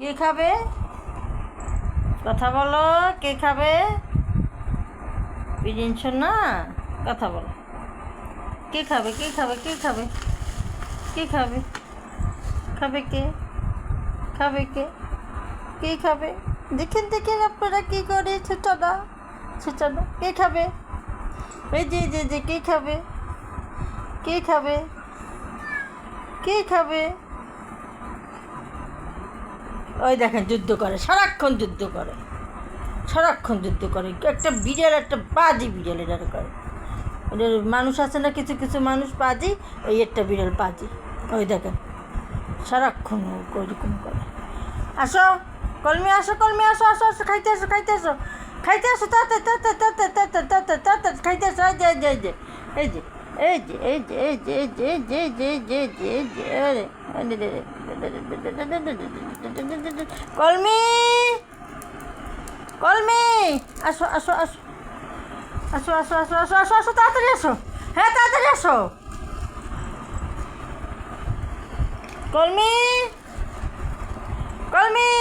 কে খাবে? কথা বলো, কে খাবে? পিজিন শোনা, কথা বলো। কে খাবে? কে খাবে? কে খাবে? কে খাবে? খাবে কে? খাবে কে? কে খাবে? দেখেন দেখেন আপনারা কী করে ছোটানা ছোটানা। কে খাবে? এই যে কে খাবে? কে খাবে? কে খাবে? ওই দেখেন যুদ্ধ করে, সারাক্ষণ যুদ্ধ করে, সারাক্ষণ যুদ্ধ করে। একটা বিড়াল, একটা বাজি বিড়াল এটা করে। মানুষ আছে না, কিছু কিছু মানুষ পাজি, ওই একটা বিড়াল পাজি। ওই দেখেন সারাক্ষণ ওইরকম করে। আসো কলমি, আসো কলমি, আসো আসো আসো, খাইতে আসো, খাইতে আসো, খাইতে আসো, তাড়াতাড়ি তাড়াতাড়ি তাড়াতাড়ি তাড়াতাড়ি তাড়াতাড়ি খাইতে আসো। এই যে এই যে এই যে এই যে এই যে এই যে এই যে এই যে এই যে এই যে এই যে কলমি, কলমি, আসো আসো আসো আসো আসো আসো আসো আসো আসো, তাড়াতাড়ি আসো। হ্যাঁ তাড়াতাড়ি আসো কলমি, কলমি।